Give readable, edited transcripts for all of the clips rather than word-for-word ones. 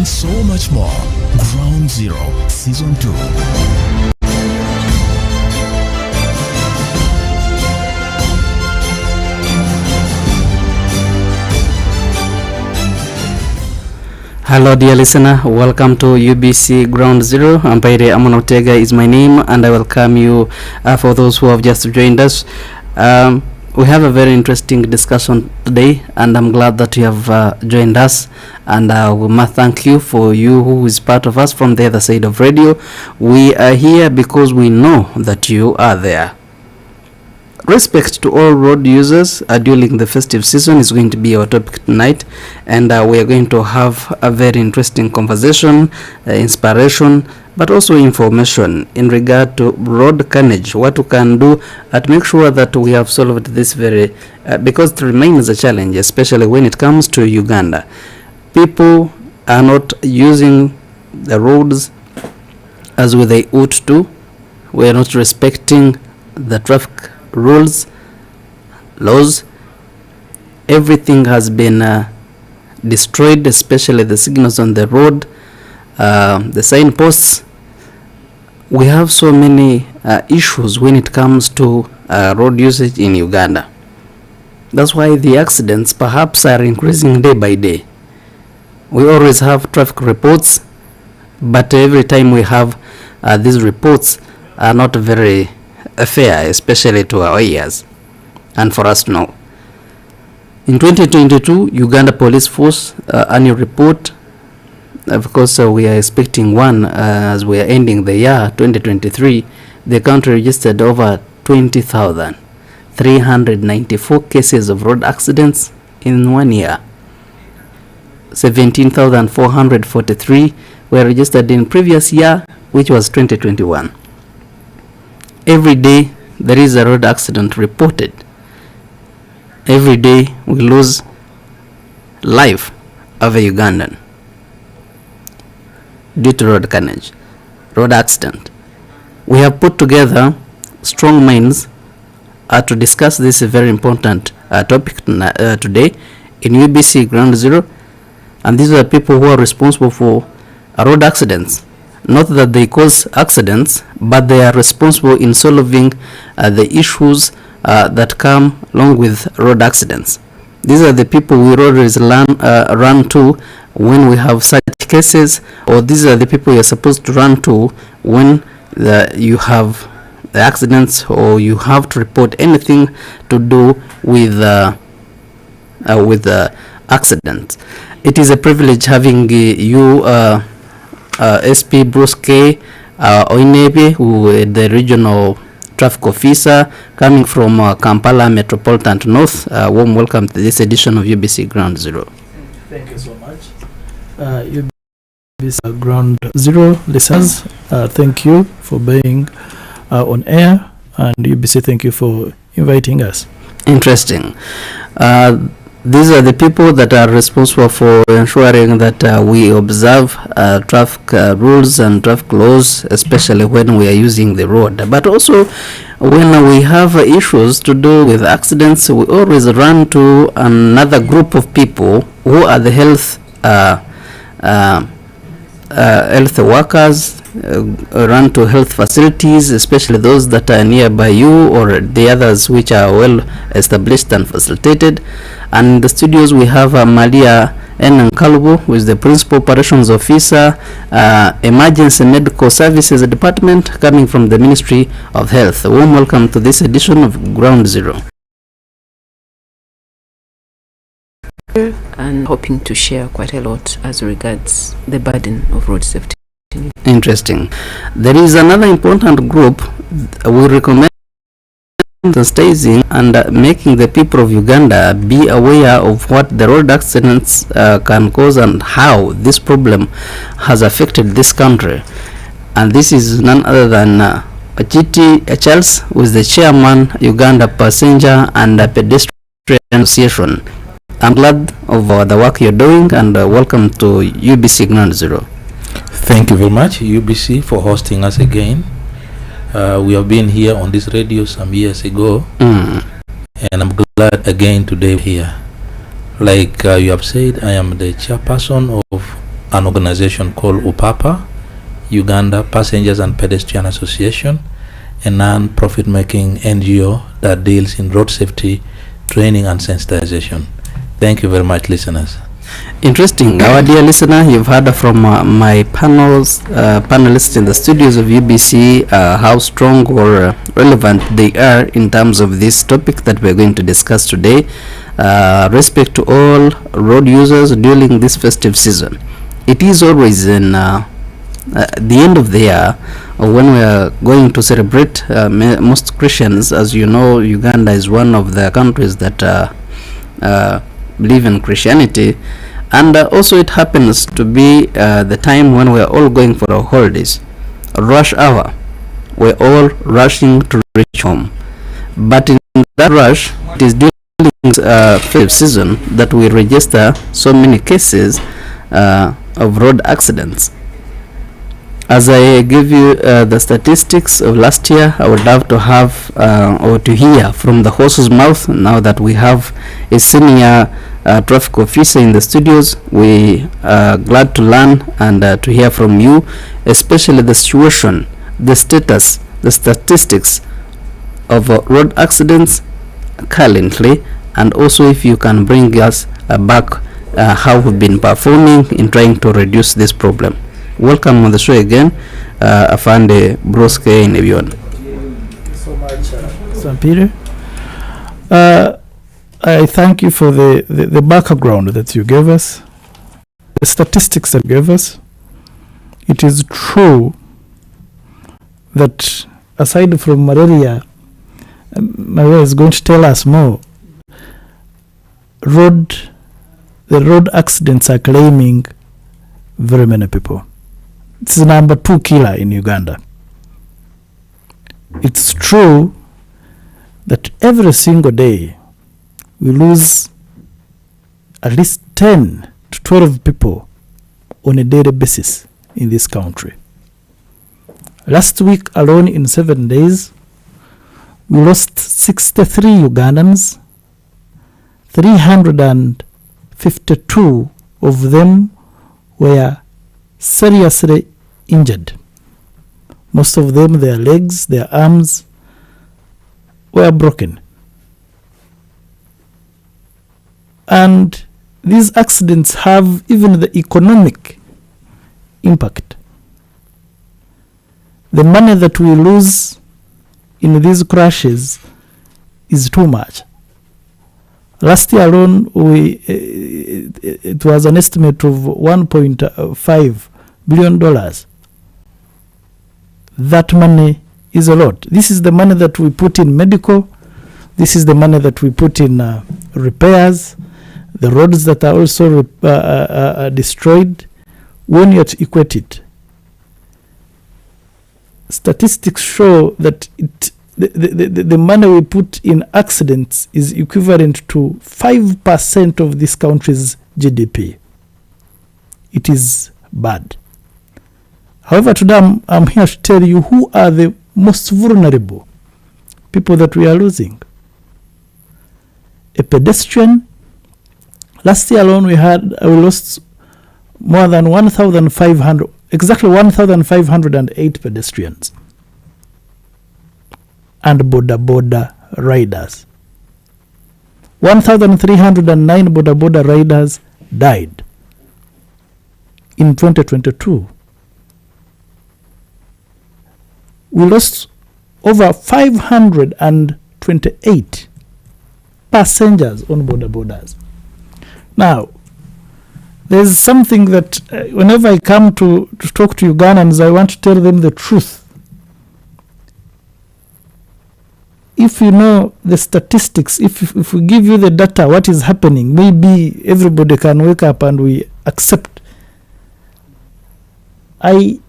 so much more. Ground Zero Season 2. Hello dear listener, welcome to UBC Ground Zero. Ampaire Amon Ortega is my name, and I welcome you for those who have just joined us. We have a very interesting discussion today, and I'm glad that you have joined us, and we must thank you for you who is part of us from the other side of radio. We are here because we know that you are there. Respect to all road users during the festive season is going to be our topic tonight, and we are going to have a very interesting conversation, inspiration, but also information in regard to road carnage, what we can do to make sure that we have solved this very, because it remains a challenge, especially when it comes to Uganda. People are not using the roads as they ought to. We are not respecting the traffic rules, laws. Everything has been destroyed, especially the signals on the road, the signposts. We have so many issues when it comes to road usage in Uganda. That's why the accidents perhaps are increasing day by day. We always have traffic reports, but every time we have these reports are not very fair, especially to our ears and for us to know. In 2022, Uganda Police Force annual report, of course we are expecting one as we are ending the year 2023, the country registered over 20,394 cases of road accidents in 1 year. 17,443 were registered in previous year, which was 2021. Every day there is a road accident reported. Every day we lose life of a Ugandan due to road carnage, road accident. We have put together strong minds to discuss this very important topic today in UBC Ground Zero, and these are people who are responsible for road accidents. Not that they cause accidents, but they are responsible in solving the issues that come along with road accidents. These are the people we always run to when we have such cases, or these are the people you are supposed to run to when you have the accidents, or you have to report anything to do with accidents. It is a privilege having you SP Bruce K. Oinebe, who is the regional traffic officer coming from Kampala Metropolitan North. Warm welcome to this edition of UBC Ground Zero. Thank you so much. UBC Ground Zero listeners, thank you for being on air, and UBC, thank you for inviting us. Interesting. These are the people that are responsible for ensuring that we observe traffic rules and traffic laws, especially when we are using the road. But also, when we have issues to do with accidents, we always run to another group of people who are the health workers, run to health facilities, especially those that are nearby you, or the others which are well established and facilitated. And in the studios we have Maria N. Nkalubo, who is the Principal Operations Officer, Emergency Medical Services Department, coming from the Ministry of Health. A warm welcome to this edition of Ground Zero. And hoping to share quite a lot as regards the burden of road safety. Interesting. There is another important group we recommend sensitizing and making the people of Uganda be aware of what the road accidents can cause and how this problem has affected this country. And this is none other than Achiti Charles, who is the chairman, Uganda Passenger and Pedestrian Association. I'm glad of the work you're doing, and welcome to UBC Ground Zero. Thank you very much, UBC, for hosting us again. We have been here on this radio some years ago, and I'm glad again today here. Like you have said, I am the chairperson of an organization called UPAPA, Uganda Passengers and Pedestrian Association, a non-profit making NGO that deals in road safety training and sensitization. Thank you very much, listeners. Interesting. Our dear listener, you've heard from my panelists in the studios of UBC how strong or relevant they are in terms of this topic that we're going to discuss today. Respect to all road users during this festive season. It is always in the end of the year when we are going to celebrate. Most Christians, as you know, Uganda is one of the countries that believe in Christianity, and also it happens to be the time when we are all going for our holidays, rush hour. We're all rushing to reach home, but in that rush, it is during festive season that we register so many cases of road accidents. As I give you the statistics of last year, I would love to have or to hear from the horse's mouth. Now that we have a senior traffic officer in the studios, we are glad to learn and to hear from you, especially the situation, the status, the statistics of road accidents currently, and also if you can bring us back how we've been performing in trying to reduce this problem. Welcome on the show again, Afande Broske in everyone. Thank you so much, Sam Peter. I thank you for the background that you gave us, the statistics that you gave us. It is true that aside from malaria, Maria is going to tell us more. The road accidents are claiming very many people. It's the number 2 killer in Uganda. It's true that every single day we lose at least 10 to 12 people on a daily basis in this country. Last week alone, in 7 days, we lost 63 Ugandans. 352 of them were seriously injured. Most of them, their legs, their arms were broken. And these accidents have even the economic impact. The money that we lose in these crashes is too much. Last year alone, it was an estimate of $1.5 billion. That money is a lot. This is the money that we put in medical. This is the money that we put in repairs, the roads that are also destroyed. When you equate it, statistics show that the money we put in accidents is equivalent to 5% of this country's GDP. It is bad. However, today I'm here to tell you who are the most vulnerable people that we are losing. A pedestrian. Last year alone we lost more than 1,500, exactly 1,508 pedestrians and boda riders. 1,309 boda riders died in 2022. We lost over 528 passengers on bodas. Now, there's something that whenever I come to talk to Ugandans, I want to tell them the truth. If you know the statistics, if we give you the data, what is happening, maybe everybody can wake up and we accept. I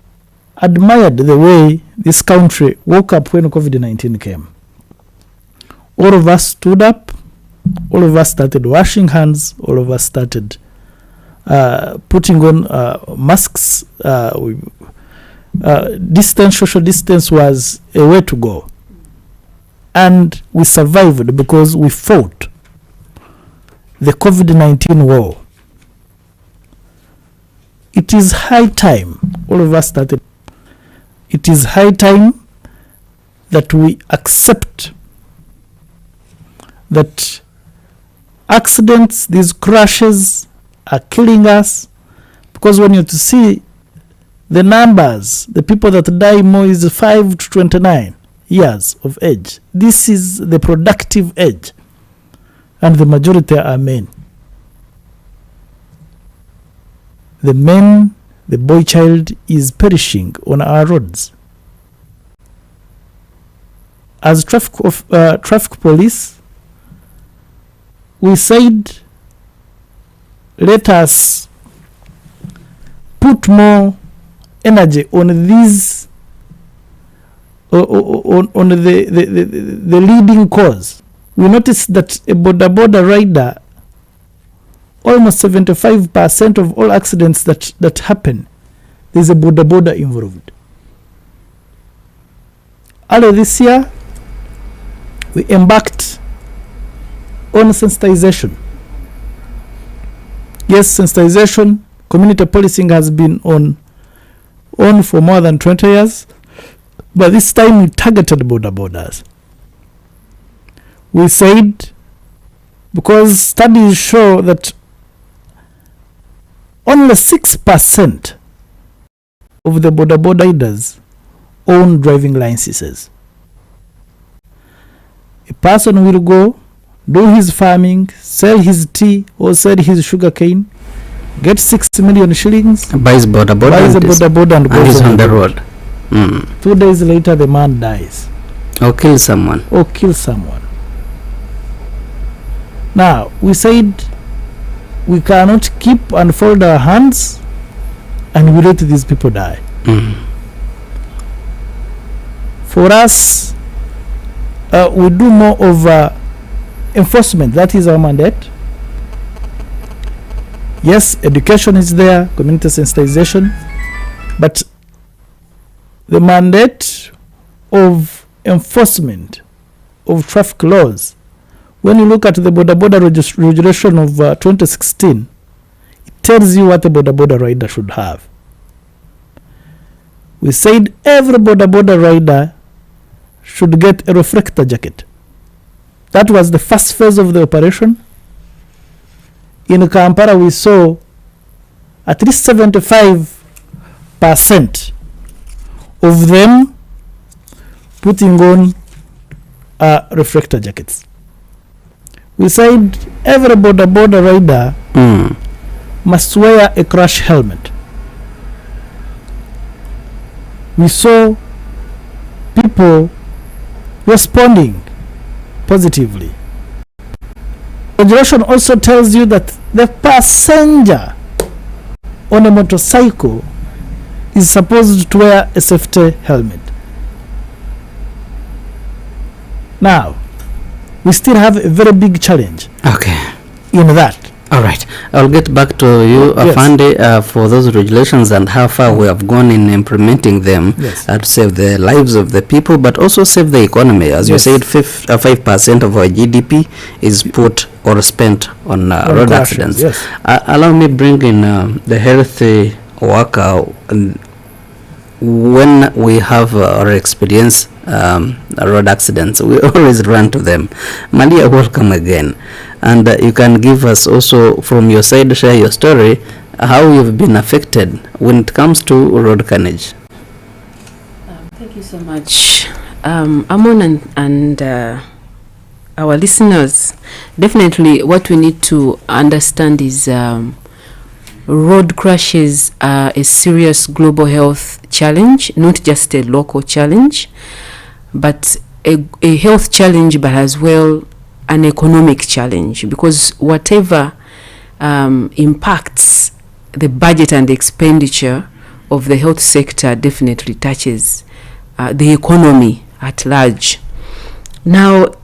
admired the way this country woke up when COVID-19 came. All of us stood up, all of us started washing hands, all of us started putting on masks. Social distance was a way to go. And we survived because we fought the COVID-19 war. it is high time, all of us started, it is high time that we accept that accidents, these crashes are killing us, because when you to see the numbers, the people that die more is 5 to 29 years of age. This is the productive age, and the majority are men. The men, the boy child is perishing on our roads. As traffic police, we said, let us put more energy on these, on the leading cause. We noticed that a border rider, almost 75% of all accidents that happen, there's a border involved. Earlier this year, we embarked on sensitization. Yes, sensitization, community policing has been on for more than 20 years, but this time we targeted borders. We said, because studies show that only 6% of the border riders own driving licenses. A person will go, do his farming, sell his tea or sell his sugar cane, get 6 million shillings, buys a border and goes he's on the road. 2 days later, the man dies. Or kills someone. Now, we said we cannot keep and fold our hands and we let these people die. For us, we do more of enforcement. That is our mandate. Yes, education is there, community sensitization, but the mandate of enforcement of traffic laws, when you look at the border regulation of 2016, it tells you what a border rider should have. We said every border rider should get a reflector jacket. That was the first phase of the operation. In Kampala, we saw at least 75% of them putting on reflector jackets. We said every border rider must wear a crash helmet. We saw people responding positively. Regulation also tells you that the passenger on a motorcycle is supposed to wear a safety helmet. Now, we still have a very big challenge in that. All right, I'll get back to you, Afande, for those regulations and how far we have gone in implementing them to save the lives of the people, but also save the economy. As you said, 5% of our GDP is put or spent on road accidents. Allow me bring in the healthy worker. When we have or experience road accidents, we always run to them. Malia, welcome again. And you can give us also from your side, share your story, how you've been affected when it comes to road carnage. Thank you so much, Amon and our listeners. Definitely what we need to understand is road crashes are a serious global health challenge, not just a local challenge, but a health challenge, but as well an economic challenge, because whatever impacts the budget and the expenditure of the health sector definitely touches the economy at large. Now,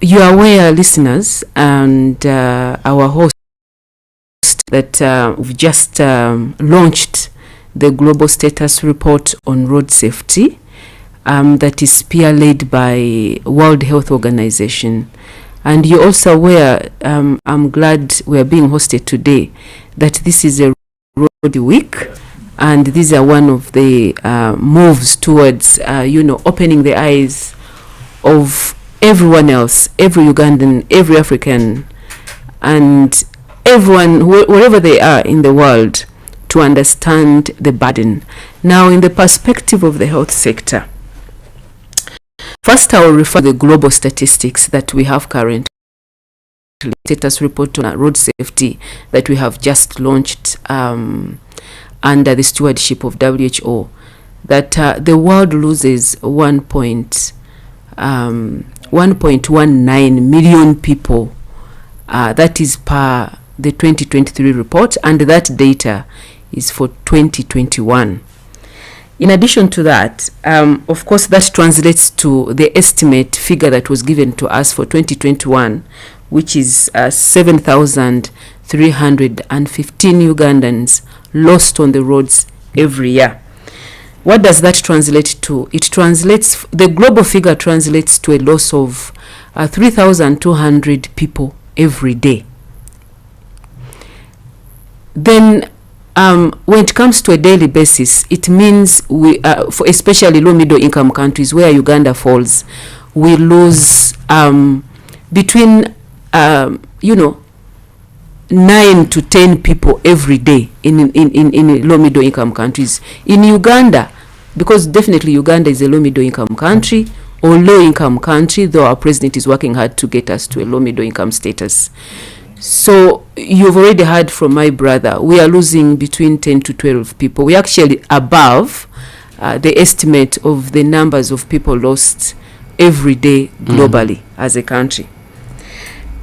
you are aware, listeners, and our host, that we've just launched the Global Status Report on Road Safety that is spearheaded by World Health Organization. And you're also aware, I'm glad we're being hosted today, that this is a Road Week, and these are one of the moves towards, opening the eyes of everyone else, every Ugandan, every African, and everyone, wherever they are in the world, to understand the burden. Now, in the perspective of the health sector, first I will refer to the global statistics that we have currently. Status report on road safety that we have just launched under the stewardship of WHO, that the world loses 1.19 million people. That is per the 2023 report, and that data is for 2021. In addition to that, of course, that translates to the estimate figure that was given to us for 2021, which is 7,315 Ugandans lost on the roads every year. What does that translate to? It translates, the global figure translates to a loss of 3,200 people every day. Then when it comes to a daily basis, it means we, for especially low middle income countries where Uganda falls, we lose between 9 to 10 people every day in low middle income countries. In Uganda, because definitely Uganda is a low middle income country or low income country, though our president is working hard to get us to a low middle income status. So you've already heard from my brother, we are losing between 10 to 12 people. We're actually above the estimate of the numbers of people lost every day globally as a country.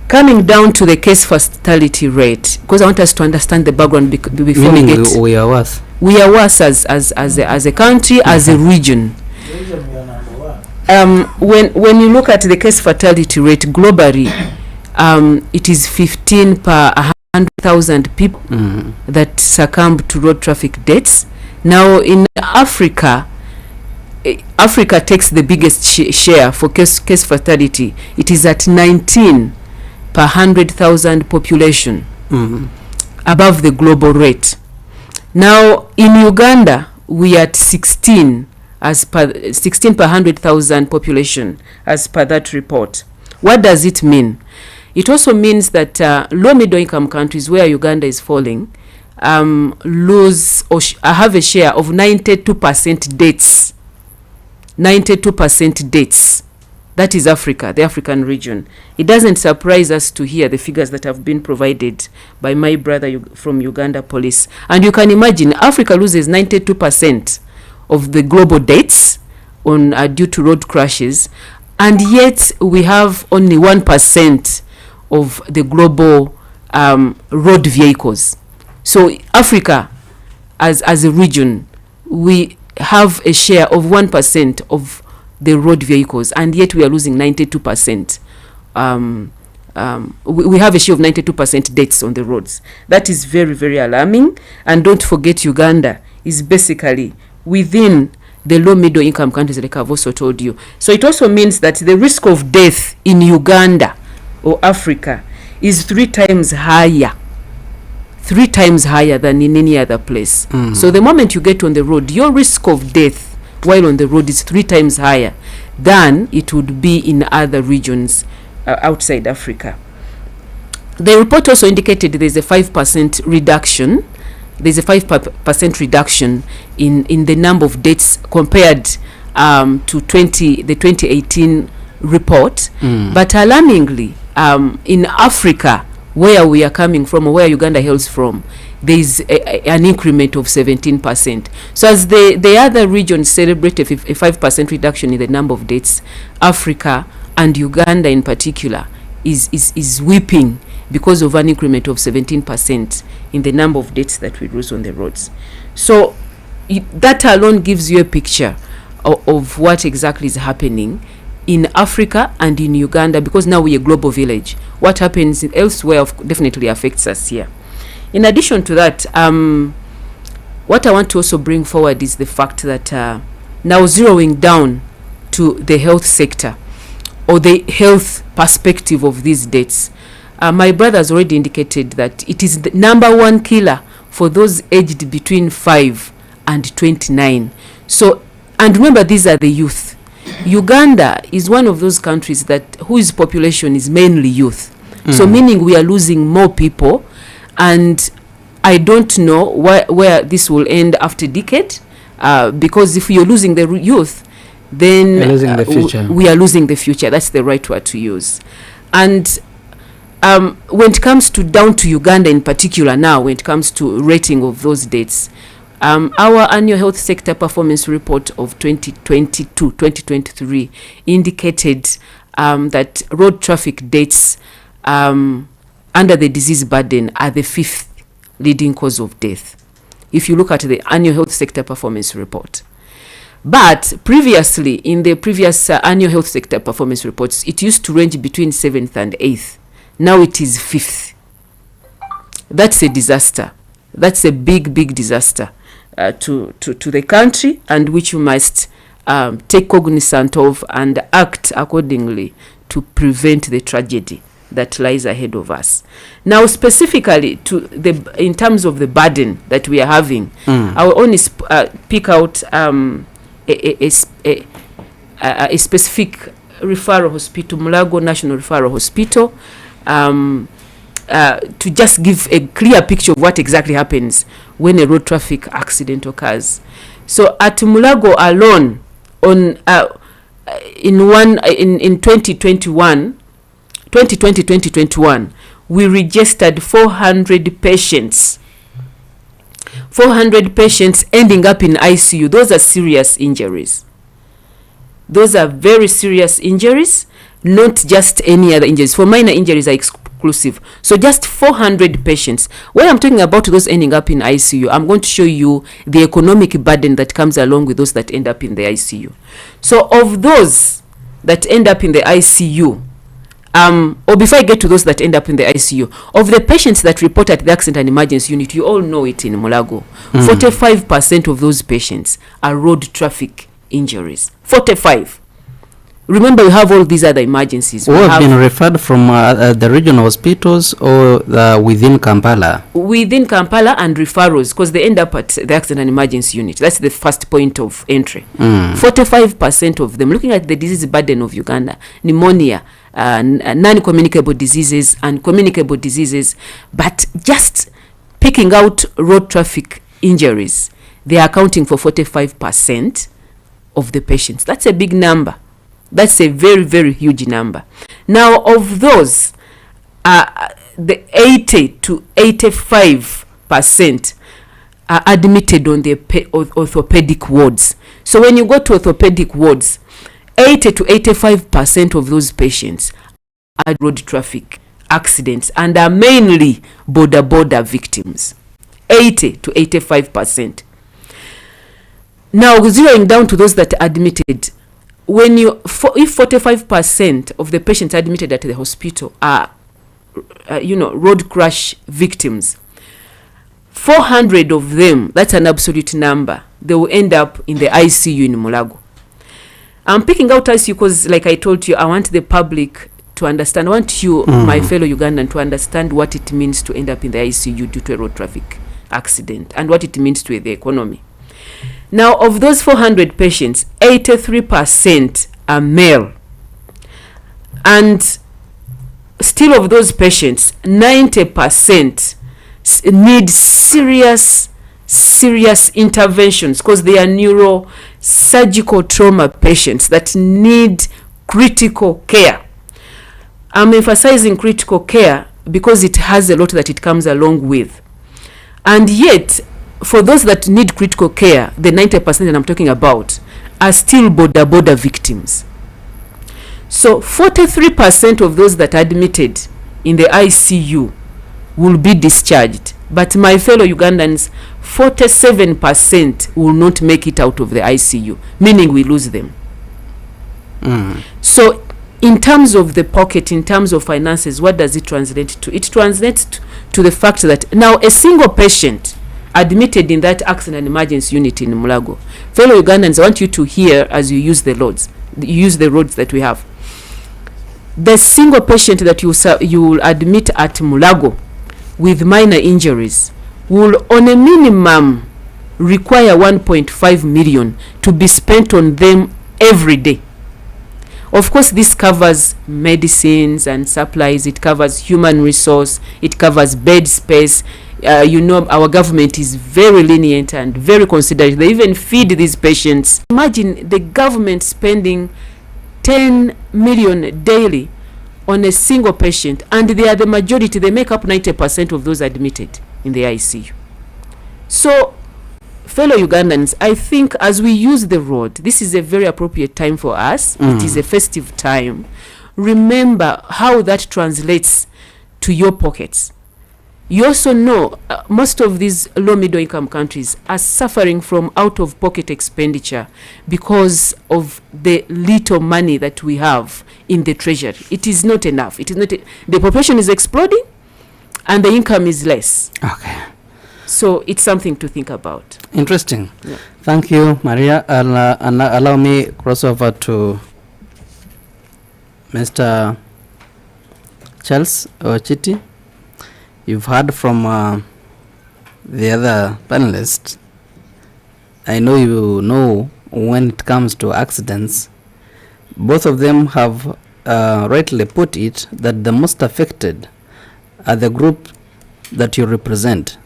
Coming down to the case fatality rate, because I want us to understand the background before we get. We are worse. We are worse as a country, as a region. When you look at the case fatality rate globally, it is 15 per 100,000 people that succumb to road traffic deaths. Now in Africa, Africa takes the biggest share for case fatality. It is at 19 per 100,000 population, above the global rate. Now in Uganda, we are at 16 per 100,000 population as per that report. What does it mean? It also means that low middle income countries where Uganda is falling lose or have a share of 92% deaths. 92% deaths. That is Africa, the African region. It doesn't surprise us to hear the figures that have been provided by my brother from Uganda Police. And you can imagine, Africa loses 92% of the global deaths on due to road crashes, and yet we have only 1% of the global road vehicles. So Africa, as a region, we have a share of 1% of the road vehicles, and yet we are losing 92%. We have a share of 92% deaths on the roads. That is very, very alarming. And don't forget, Uganda is basically within the low middle income countries, like I've also told you. So it also means that the risk of death in Uganda or Africa is 3 times higher. 3 times higher than in any other place. So the moment you get on the road, your risk of death while on the road is 3 times higher than it would be in other regions outside Africa. The report also indicated there's a 5% reduction. There's a 5% reduction in the number of deaths compared to the 2018 report. But alarmingly, in Africa, where we are coming from, or where Uganda hails from, there is an increment of 17%. So as the other regions celebrate a 5% reduction in the number of deaths, Africa and Uganda in particular is weeping because of an increment of 17% in the number of deaths that we lose on the roads. So that alone gives you a picture of what exactly is happening in Africa and in Uganda, because now we're a global village. What happens elsewhere definitely affects us here. In addition to that, what I want to also bring forward is the fact that now zeroing down to the health sector or the health perspective of these deaths, my brother has already indicated that it is the number 1 killer for those aged between 5 and 29. So, and remember, these are the youth. Uganda is one of those countries that whose population is mainly youth. So meaning we are losing more people, and I don't know where this will end after decade, because if you're losing the youth, then We're losing the future. we are losing the future. That's the right word to use. And when it comes to down to Uganda in particular now, when it comes to rating of those dates, our annual health sector performance report of 2022-2023 indicated that road traffic deaths under the disease burden are the 5th leading cause of death, if you look at the annual health sector performance report. But previously, in the previous annual health sector performance reports, it used to range between 7th and 8th. Now it is 5th. That's a disaster. That's a big disaster to the country, and which we must take cognizance of and act accordingly to prevent the tragedy that lies ahead of us. Now, specifically in terms of the burden that we are having, I will only pick out a specific referral hospital, Mulago National Referral Hospital, to just give a clear picture of what exactly happens when a road traffic accident occurs. So at Mulago alone, in 2020-2021, we registered 400 patients. 400 patients ending up in ICU. Those are serious injuries. Those are very serious injuries, not just any other injuries. For minor injuries are exclusive. So just 400 patients. When I'm talking about those ending up in ICU, I'm going to show you the economic burden that comes along with those that end up in the ICU. So of those that end up in the ICU, or before I get to those that end up in the ICU, of the patients that report at the accident and emergency unit, you all know it in Mulago, 45% of those patients are road traffic injuries. 45. Remember, we have all these other emergencies. Or have been referred from the regional hospitals or within Kampala? Within Kampala, and referrals, because they end up at the accident and emergency unit. That's the first point of entry. 45% of them, looking at the disease burden of Uganda, pneumonia, non-communicable diseases and communicable diseases, but just picking out road traffic injuries, they are accounting for 45% of the patients. That's a big number. That's a very huge number. Now, of those, the 80 to 85% are admitted on the orthopedic wards. So when you go to orthopedic wards, 80 to 85% of those patients are road traffic accidents and are mainly border victims. 80 to 85%. Now, zeroing down to those that are admitted, if 45% of the patients admitted at the hospital are road crash victims, 400 of them, that's an absolute number, they will end up in the ICU in Mulago. I'm picking out ICU because, like I told you, I want the public to understand. I want you, my fellow Ugandan, to understand what it means to end up in the ICU due to a road traffic accident and what it means to the economy. Now, of those 400 patients, 83% are male. And still of those patients, 90% need serious interventions because they are neurosurgical trauma patients that need critical care. I'm emphasizing critical care because it has a lot that it comes along with. And yet, for those that need critical care, the 90% that I'm talking about are still border victims. So 43% of those that are admitted in the ICU will be discharged. But my fellow Ugandans, 47% will not make it out of the ICU, meaning we lose them. So in terms of the pocket, in terms of finances, what does it translate to? It translates to the fact that now a single patient admitted in that accident and emergency unit in Mulago, fellow Ugandans, I want you to hear as you use the roads that we have. The single patient that you will admit at Mulago with minor injuries will on a minimum require 1.5 million to be spent on them every day. Of course, this covers medicines and supplies, it covers human resource, it covers bed space. Our government is very lenient and very considerate. They even feed these patients. Imagine the government spending 10 million daily on a single patient, and they are the majority. They make up 90% of those admitted in the ICU. So, fellow Ugandans, I think as we use the road, this is a very appropriate time for us. It is a festive time. Remember how that translates to your pockets. You also know most of these low middle income countries are suffering from out of pocket expenditure because of the little money that we have in the treasury. It is not enough. It is not. The population is exploding and the income is less. Okay. So it's something to think about. Interesting. Yeah. Thank you, Maria. Allow me cross over to Mr. Charles Ochiti. You've heard from the other panelists. I know you know when it comes to accidents, both of them have rightly put it that the most affected are the group that you represent,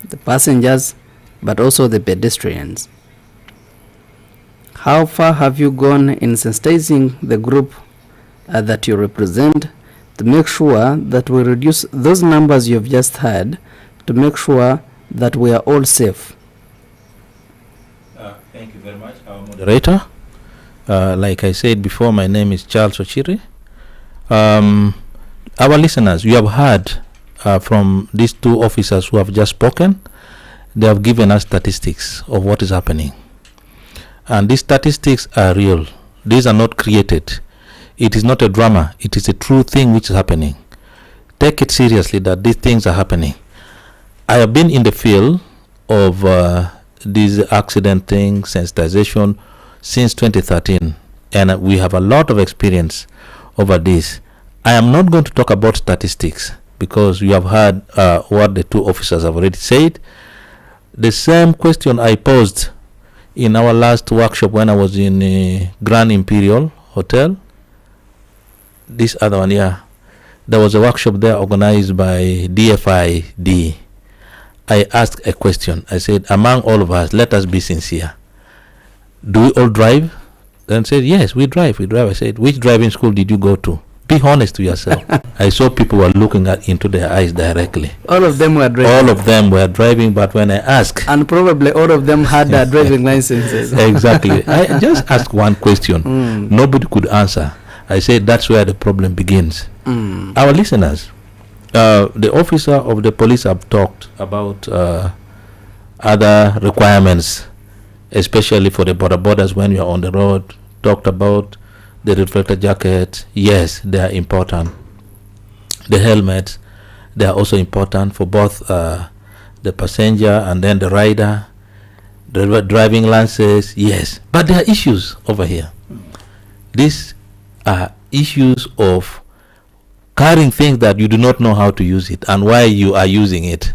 the passengers, but also the pedestrians. How far have you gone in sensitizing the group that you represent to make sure that we reduce those numbers you've just had, to make sure that we are all safe? Thank you very much, our moderator. Like I said before, my name is Charles Ochiri. Our listeners, you have heard from these two officers who have just spoken. They have given us statistics of what is happening. And these statistics are real. These are not created. It is not a drama. It is a true thing which is happening. Take it seriously that these things are happening. I have been in the field of these accident things, sensitization, since 2013. And we have a lot of experience over this. I am not going to talk about statistics because you have heard what the two officers have already said. The same question I posed in our last workshop when I was in Grand Imperial Hotel. This other one, yeah. There was a workshop there organized by DFID. I asked a question. I said, among all of us, let us be sincere. Do we all drive? Then said, yes, we drive. I said, which driving school did you go to? Be honest to yourself. I saw people were looking into their eyes directly. All of them were driving. All of them were driving, but when I asked... And probably all of them had their driving licenses. Exactly. I just asked one question. Nobody could answer. I said that's where the problem begins. Our listeners, the officer of the police have talked about other requirements, especially for the borders when you are on the road, talked about the reflector jacket. Yes, they are important. The helmets, they are also important for both the passenger and then the rider. The driving licenses, yes. But there are issues over here. These are issues of carrying things that you do not know how to use it and why you are using it.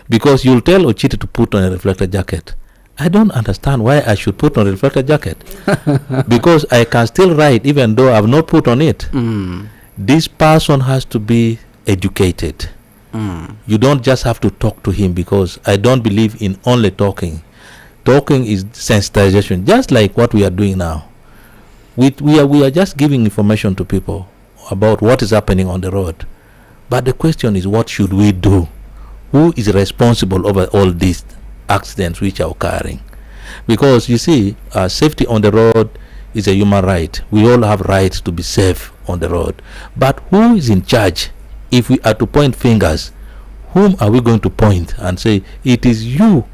Because you'll tell Ochiti to put on a reflector jacket. I don't understand why I should put on a reflector jacket. Because I can still ride even though I've not put on it. This person has to be educated. You don't just have to talk to him, because I don't believe in only talking. Talking is sensitization, just like what we are doing now. We are just giving information to people about what is happening on the road. But the question is, what should we do? Who is responsible over all these accidents which are occurring? Because you see, safety on the road is a human right. We all have rights to be safe on the road. But who is in charge? If we are to point fingers, whom are we going to point and say, it is you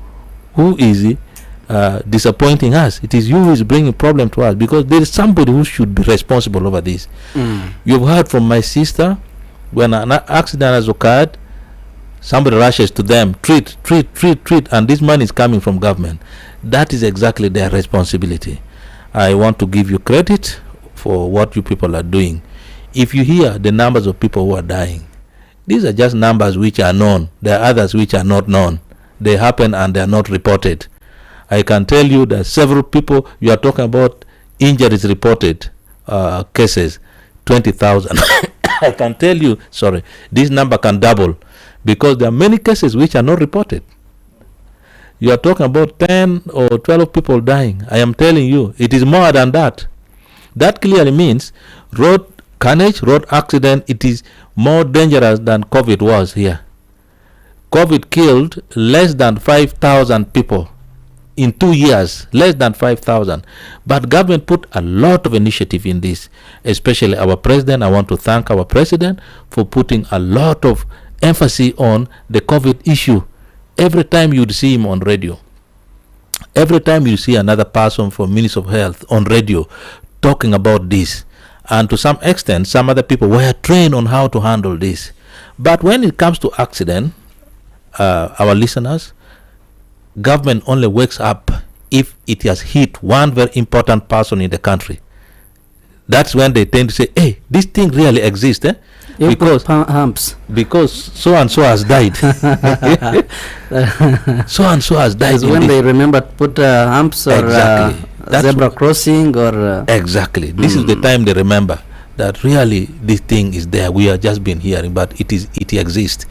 who is disappointing us? It is you who is bringing problem to us, because there is somebody who should be responsible over this. You've heard from my sister, when an accident has occurred, somebody rushes to them, treat, and this money is coming from government. That is exactly their responsibility. I want to give you credit for what you people are doing. If you hear the numbers of people who are dying, These are just numbers which are known. There are others which are not known. They happen and they are not reported. I can tell you that several people, you are talking about injuries reported, cases, 20,000. I can tell you, this number can double because there are many cases which are not reported. You are talking about 10 or 12 people dying. I am telling you, it is more than that. That clearly means road carnage, road accident, it is more dangerous than COVID was here. COVID killed less than 5,000 people in 2 years, less than 5,000. But government put a lot of initiative in this, especially our president. I want to thank our president for putting a lot of emphasis on the COVID issue. Every time you'd see him on radio, every time you see another person from Ministry of Health on radio talking about this, and to some extent, some other people were trained on how to handle this. But when it comes to accident, our listeners, government only wakes up if it has hit one very important person in the country. That's when they tend to say, hey, this thing really exists, eh? Because so and so has died. So and so has died. That's when they remember to put humps or zebra crossing or exactly. This is the time they remember that really this thing is there. We have just been hearing, but it exists.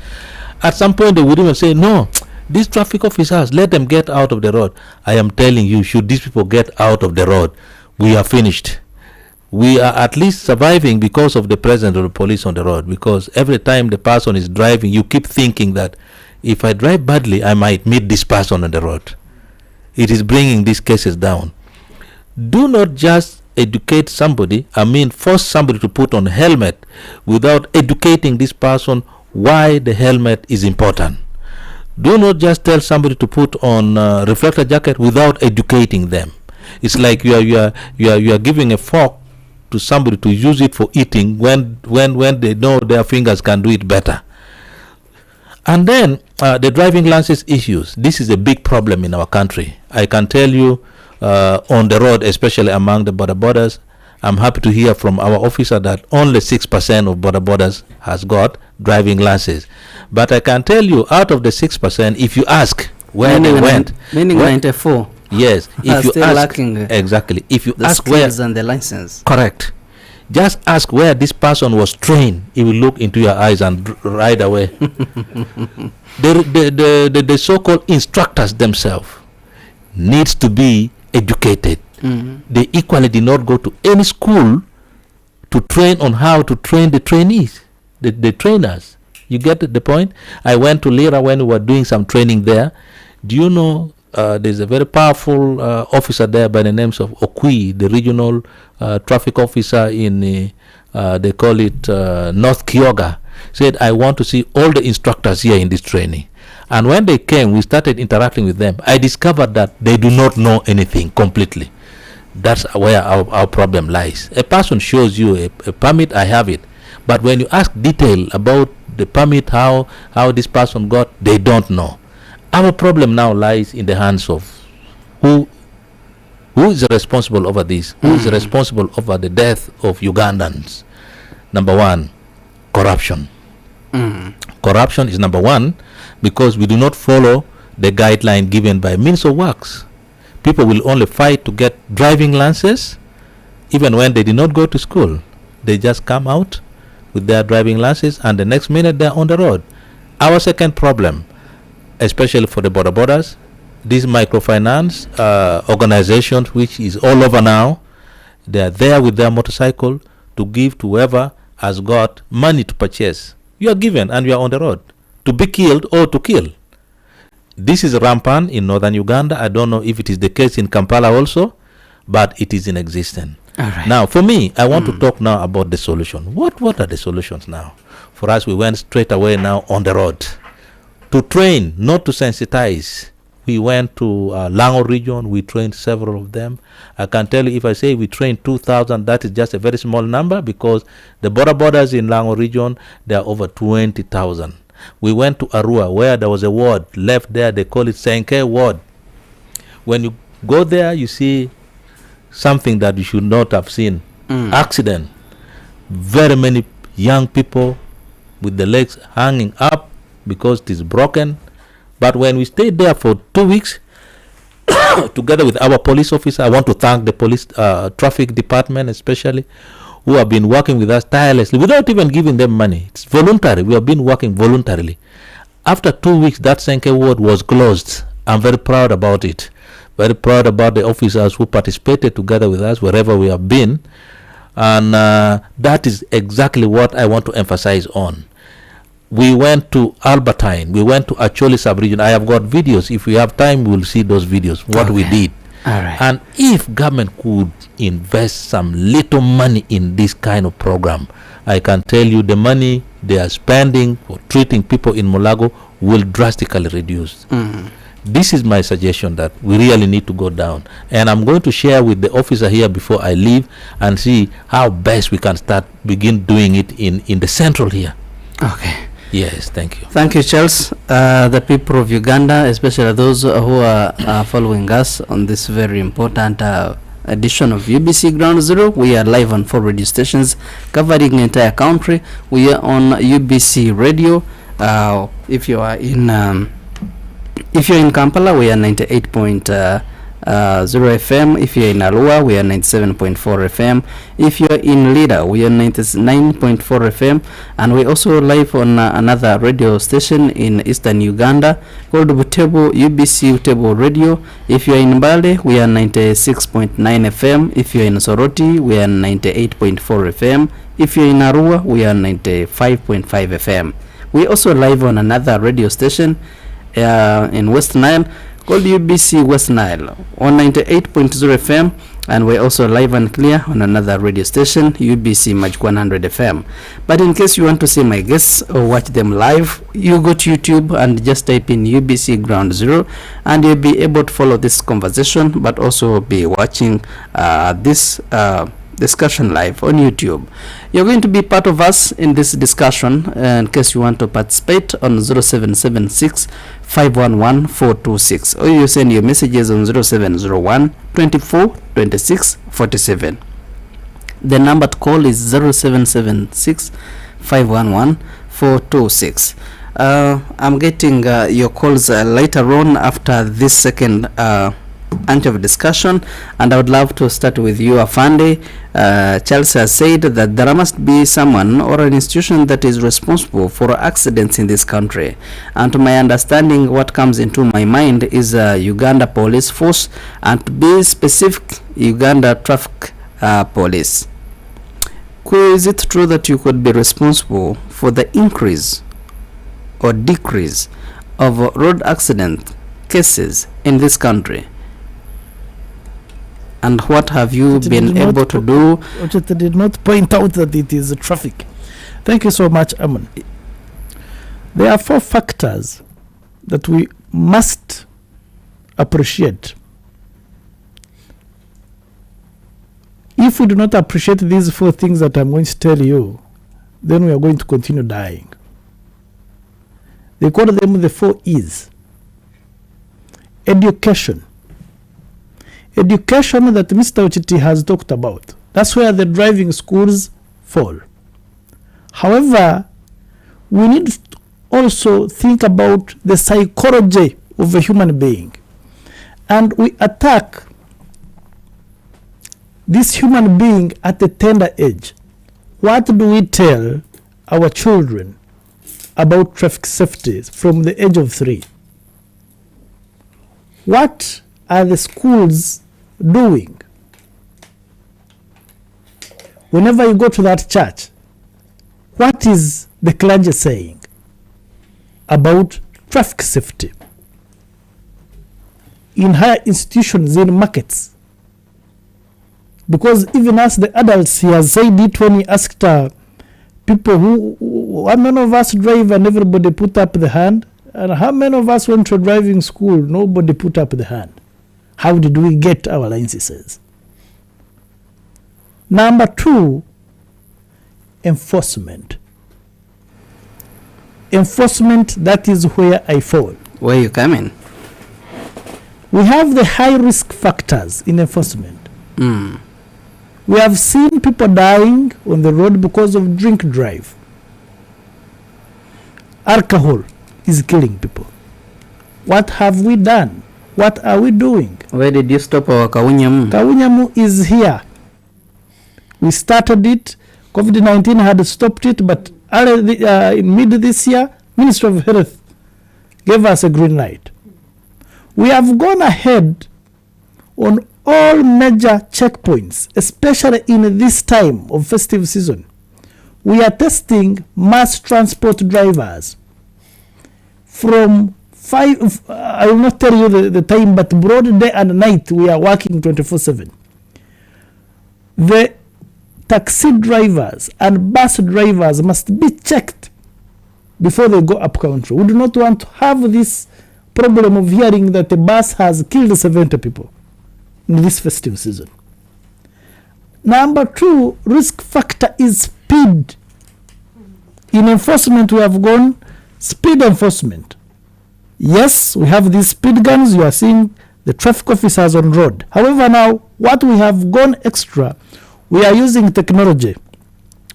At some point they would even say, no, these traffic officers, let them get out of the road. I am telling you, should these people get out of the road, we are finished. We are at least surviving because of the presence of the police on the road, because every time the person is driving, you keep thinking that if I drive badly, I might meet this person on the road. It is bringing these cases down. Do not just educate somebody, force somebody to put on a helmet without educating this person why the helmet is important. Do not just tell somebody to put on a reflector jacket without educating them. It's like you are giving a fork to somebody to use it for eating when they know their fingers can do it better. And then the driving license issues. This is a big problem in our country. I can tell you on the road, especially among the border borders, I'm happy to hear from our officer that only 6% of border borders has got driving licenses. But I can tell you, out of the 6%, if you ask where they went, meaning 94. Yes, if you still ask lacking exactly, if you the ask where, skills and the license. correct, just ask where this person was trained. He will look into your eyes and right away. The so-called instructors themselves needs to be educated. They equally did not go to any school to train on how to train the trainees, the trainers. You get the point? I went to Lira when we were doing some training there. Do you know there's a very powerful officer there by the names of Okui, the regional traffic officer in they call it North Kyoga, said, I want to see all the instructors here in this training. And when they came, we started interacting with them. I discovered that they do not know anything completely. That's where our problem lies. A person shows you a permit, I have it. But when you ask detail about the permit, how this person got, they don't know. Our problem now lies in the hands of who is responsible over this? Who is responsible over the death of Ugandans? Number one, corruption. Corruption is number one because we do not follow the guideline given by Ministry of Works. People will only fight to get driving licenses even when they did not go to school. They just come out with their driving licenses and the next minute they're on the road. Our second problem, especially for the border borders, these microfinance organizations, which is all over now, they are there with their motorcycle to give to whoever has got money to purchase. You are given and you are on the road to be killed or to kill. This is rampant in northern Uganda. I don't know if it is the case in Kampala also, but it is in existence. Right. Now, for me, I want to talk now about the solution. What are the solutions now? For us, we went straight away now on the road to train, not to sensitize. We went to Lango region. We trained several of them. I can tell you, if I say we trained 2,000, that is just a very small number because the border borders in Lango region, there are over 20,000. We went to Arua where there was a ward left there. They call it Senke ward. When you go there, you see something that you should not have seen. Accident. Very many young people with the legs hanging up because it is broken. But when we stayed there for 2 weeks, together with our police officer, I want to thank the police traffic department especially, who have been working with us tirelessly without even giving them money. It's voluntary. We have been working voluntarily. After 2 weeks, that Senke ward was closed. I'm very proud about it. Very proud about the officers who participated together with us wherever we have been. And that is exactly what I want to emphasize on. We went to Albertine. We went to Acholi sub-region. I have got videos. If we have time, we'll see those videos, what we did. All right. And if government could invest some little money in this kind of program, I can tell you the money they are spending for treating people in Mulago will drastically reduce. This is my suggestion, that we really need to go down. And I'm going to share with the officer here before I leave and see how best we can begin doing it in the central here. Okay. Yes, thank you. Thank you, Charles. The people of Uganda, especially those who are following us on this very important edition of UBC Ground Zero. We are live on 4 radio stations covering the entire country. We are on UBC Radio. If you are in Kampala, we are 98.0 FM. If you're in Arua, we are 97.4 FM. If you're in Lida, we are 99.4 FM. And we also live on another radio station in eastern Uganda called Butebo, UBC Butebo Radio. If you're in Mbale, we are 96.9 FM. If you're in Soroti, we are 98.4 FM. If you're in Arua, we are 95.5 FM. We also live on another radio station in West Nile called UBC West Nile on 98.0 FM, and we're also live and clear on another radio station, UBC Magic 100 FM. But in case you want to see my guests or watch them live, you go to YouTube and just type in UBC Ground Zero, and you'll be able to follow this conversation, but also be watching this discussion live on YouTube. You're going to be part of us in this discussion in case you want to participate on 0776 511 426, or you send your messages on 0701 24 26 47. The number to call is 0776 511 426. I'm getting your calls later on after this second bunch of discussion, and I would love to start with you, Afande. Charles has said that there must be someone or an institution that is responsible for accidents in this country, and to my understanding, what comes into my mind is Uganda Police Force, and to be specific, Uganda Traffic Police. Is it true that you could be responsible for the increase or decrease of road accident cases in this country? And what have you been able to do? They did not point out that it is traffic. Thank you so much, Amon. There are 4 factors that we must appreciate. If we do not appreciate these 4 things that I'm going to tell you, then we are going to continue dying. They call them the 4 E's. Education. Education that Mr. Ochiti has talked about. That's where the driving schools fall. However, we need to also think about the psychology of a human being. And we attack this human being at a tender age. What do we tell our children about traffic safety from the age of 3? What are the schools doing? Whenever you go to that church, what is the clergy saying about traffic safety? In higher institutions, in markets, because even as the adults, he has said it when he asked people how many of us drive, and everybody put up the hand, and how many of us went to driving school, nobody put up the hand. How did we get our licenses? Number 2, enforcement. Enforcement, that is where I fall. Where you come in? We have the high risk factors in enforcement. We have seen people dying on the road because of drink drive. alcohol is killing people. What have we done? What are we doing? Where did you stop our Kawunyamu? Kawunyamu is here. We started it. COVID-19 had stopped it, but in mid this year, Ministry of Health gave us a green light. We have gone ahead on all major checkpoints, especially in this time of festive season. We are testing mass transport drivers from 5, I will not tell you the time, but broad day and night we are working 24/7. The taxi drivers and bus drivers must be checked before they go up country. We do not want to have this problem of hearing that a bus has killed 70 people in this festive season. Number 2, risk factor is speed. In enforcement, we have gone speed enforcement. Yes, we have these speed guns. You are seeing the traffic officers on road. However, now what we have gone extra, we are using technology.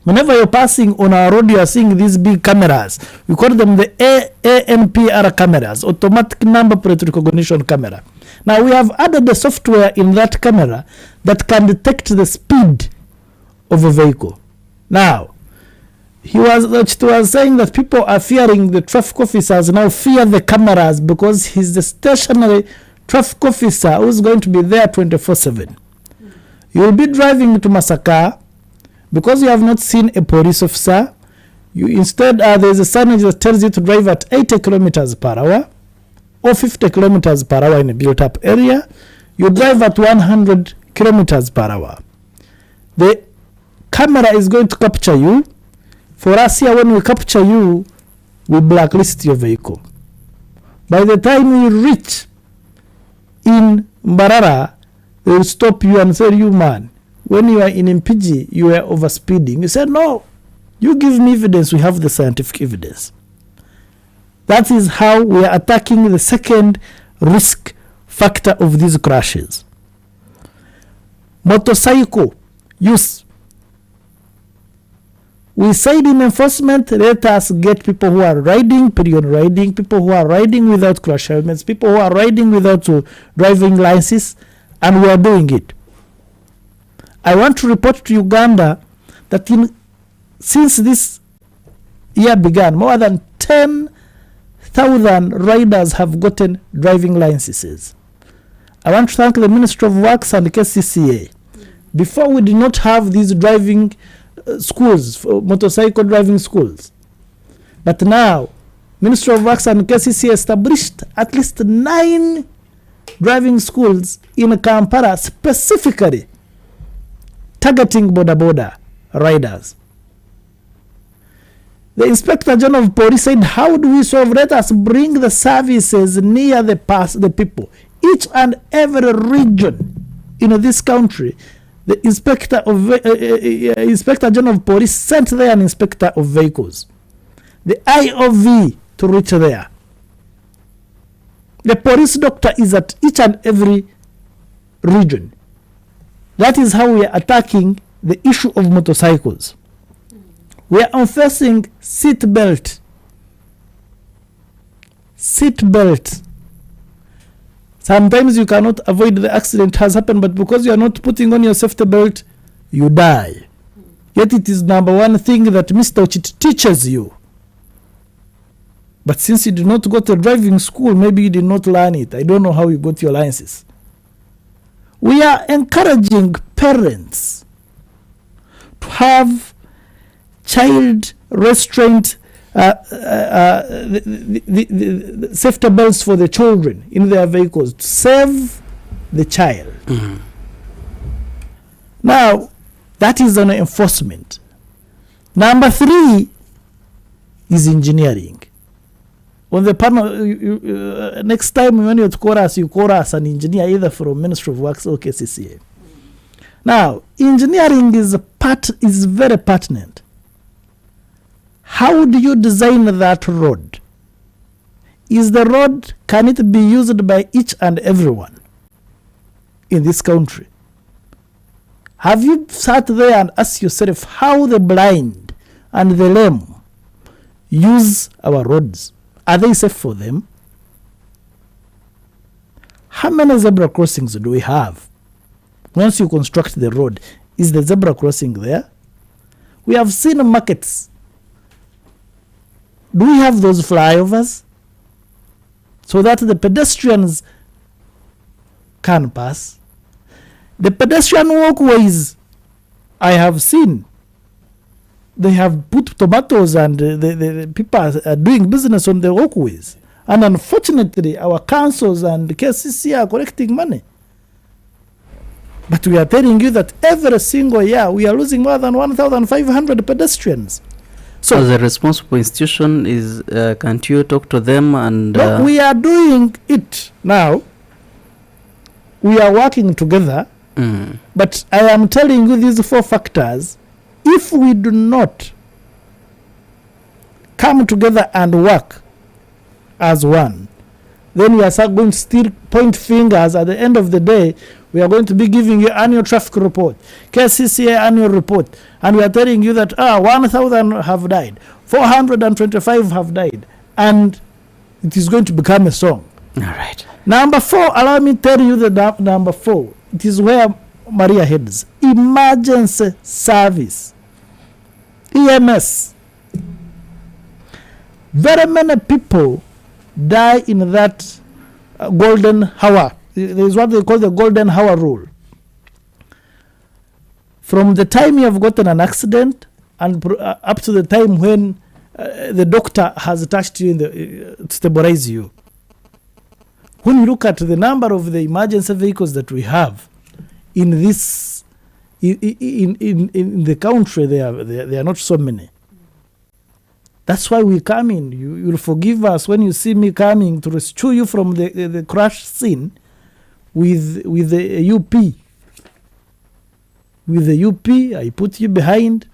Whenever you're passing on our road, you are seeing these big cameras. We call them the ANPR cameras, automatic number plate recognition camera. Now we have added the software in that camera that can detect the speed of a vehicle. Now, he was saying that people are fearing the traffic officers, now fear the cameras because he's the stationary traffic officer who's going to be there 24/7. You will be driving to Masaka because you have not seen a police officer. You instead there's a signage that tells you to drive at 80 kilometers per hour or 50 kilometers per hour in a built-up area. You drive at 100 kilometers per hour. The camera is going to capture you. For us here, when we capture you, we blacklist your vehicle. By the time you reach in Mbarara, they will stop you and say, you man, when you are in Mpiji, you are overspeeding. You say, no, you give me evidence. We have the scientific evidence. That is how we are attacking the second risk factor of these crashes. Motorcycle use. We said in enforcement, let us get people who are riding, period riding, people who are riding without crash helmets, people who are riding without driving license, and we are doing it. I want to report to Uganda that since this year began, more than 10,000 riders have gotten driving licenses. I want to thank the Ministry of Works and KCCA. Before, we did not have these driving schools, motorcycle driving schools. But now, Ministry of Works and KCCA established at least 9 driving schools in Kampala, specifically targeting border riders. The Inspector General of Police said, how do we solve? Let us bring the services near the people. Each and every region in this country, the Inspector General of Police sent there an inspector of vehicles, the IOV, to reach there. The police doctor is at each and every region. That is how we are attacking the issue of motorcycles. We are enforcing seat belt. Seat belt. Sometimes you cannot avoid the accident has happened, but because you are not putting on your safety belt, you die. Yet it is number one thing that Mr. Ochit teaches you. But since you did not go to driving school, maybe you did not learn it. I don't know how you got your licenses. We are encouraging parents to have child restraint the safety belts for the children in their vehicles to save the child. Mm-hmm. Now, that is on enforcement. Number 3 is engineering. On the panel, next time when you call us an engineer either from Ministry of Works or KCCA. Now, engineering is very pertinent. How do you design that road? Can it be used by each and everyone in this country? Have you sat there and asked yourself how the blind and the lame use our roads, are they safe for them? How many zebra crossings do we have? Once you construct the road, is the zebra crossing there? We have seen markets. Do we have those flyovers so that the pedestrians can pass? The pedestrian walkways, I have seen, they have put tomatoes and the people are doing business on the walkways. And unfortunately, our councils and the KCC are collecting money. But we are telling you that every single year we are losing more than 1,500 pedestrians. So as a responsible institution, can't you talk to them and... No, we are doing it now. We are working together. But I am telling you these 4 factors. If we do not come together and work as one, then we are going to still point fingers. At the end of the day, we are going to be giving you annual traffic report, KCCA annual report, and we are telling you that 1,000 have died, 425 have died, and it is going to become a song. All right. Number 4, allow me to tell you the number 4. It is where Maria heads. Emergency service. EMS. Very many people die in that golden hour. There is what they call the golden hour rule. From the time you have gotten an accident and up to the time when the doctor has touched you to stabilize you. When you look at the number of the emergency vehicles that we have in this in the country, they are not so many. That's why we come in. You'll forgive us when you see me coming to rescue you from the crash scene with the UP. With the UP, I put you behind.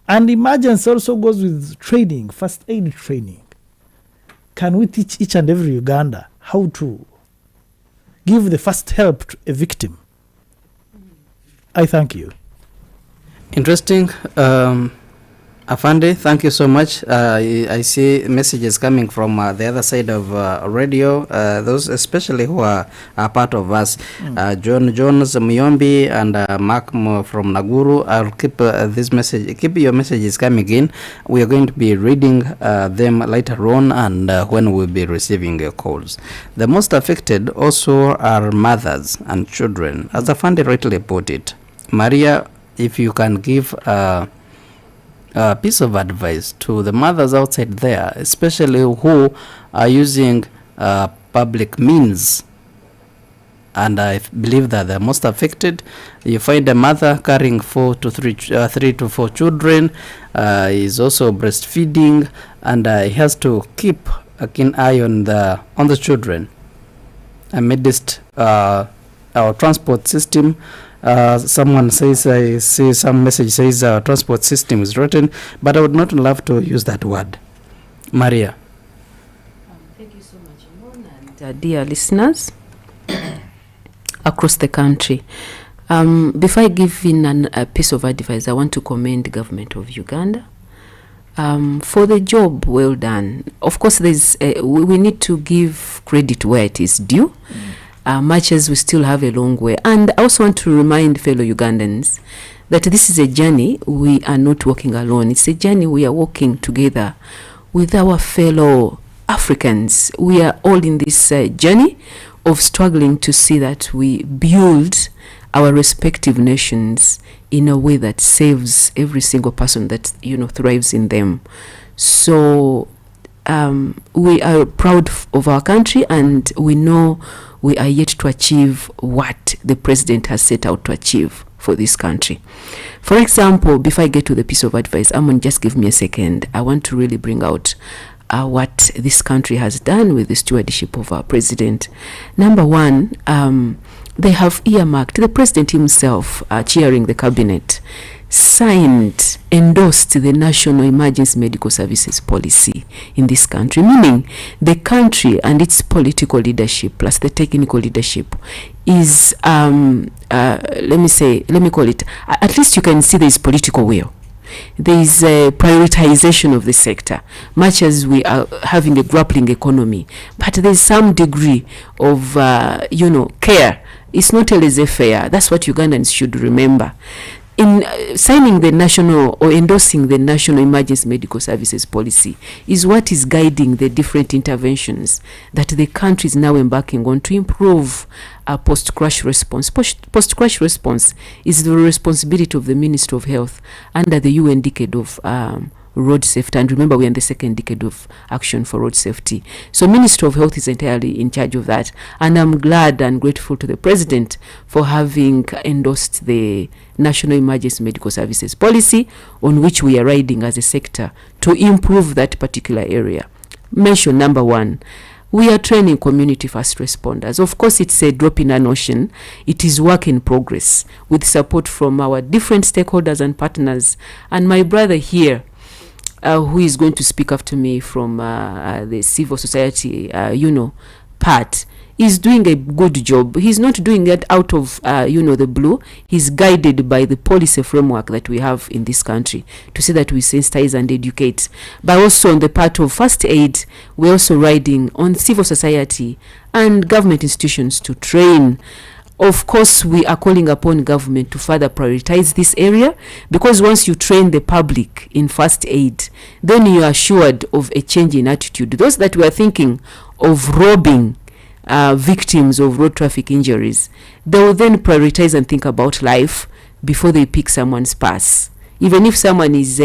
And emergency also goes with training, first aid training. Can we teach each and every Uganda how to give the first help to a victim? I thank you. Interesting. Afande, thank you so much. I see messages coming from the other side of radio, those especially who are part of us. John Jones, Muyombi, and Mark from Naguru. I'll keep this message. Keep your messages coming in. We are going to be reading them later on, and when we'll be receiving calls. The most affected also are mothers and children, as Afande rightly put it. Maria, if you can give a piece of advice to the mothers outside there, especially who are using public means, and I believe that the most affected. You find a mother carrying 3 to 4 children, is also breastfeeding, and he has to keep a keen eye on the children amidst our transport system. Someone says, I see some message says our transport system is rotten, but I would not love to use that word. Maria. Thank you so much, Imon, and dear listeners across the country. Before I give in a piece of advice, I want to commend the government of Uganda for the job well done. Of course, we need to give credit where it is due. Much as we still have a long way. And I also want to remind fellow Ugandans that this is a journey. We are not walking alone. It's a journey we are walking together with our fellow Africans. We are all in this journey of struggling to see that we build our respective nations in a way that saves every single person that thrives in them. So we are proud of our country, and we know we are yet to achieve what the president has set out to achieve for this country. For example, before I get to the piece of advice, Amon, just give me a second. I want to really bring out what this country has done with the stewardship of our president. Number one, they have earmarked, the president himself, chairing the cabinet, signed, endorsed the National Emergency Medical Services Policy in this country, meaning the country and its political leadership plus the technical leadership is, let me call it, at least you can see there is political will. there is a prioritization of the sector, much as we are having a grappling economy. But there's some degree of, care. It's not a laissez-faire. That's what Ugandans should remember. In signing the national or endorsing the National Emergency Medical Services Policy is what is guiding the different interventions that the country is now embarking on to improve post-crash response. Post-crash response is the responsibility of the Ministry of Health under the UN decade of road safety. And remember, we're in the second decade of action for road safety. So Ministry of Health is entirely in charge of that. And I'm glad and grateful to the President for having endorsed the National Emergency Medical Services Policy, on which we are riding as a sector to improve that particular area. Mention number 1. We are training community first responders. Of course, it's a drop in an ocean. It is work in progress with support from our different stakeholders and partners. And my brother here, who is going to speak after me from the civil society, part, is doing a good job. He's not doing it out of, the blue. He's guided by the policy framework that we have in this country to say that we sensitize and educate. But also on the part of first aid, we're also riding on civil society and government institutions to train. Of course, we are calling upon government to further prioritize this area, because once you train the public in first aid, then you are assured of a change in attitude. Those that were thinking of robbing victims of road traffic injuries, they will then prioritize and think about life before they pick someone's purse. Even if someone is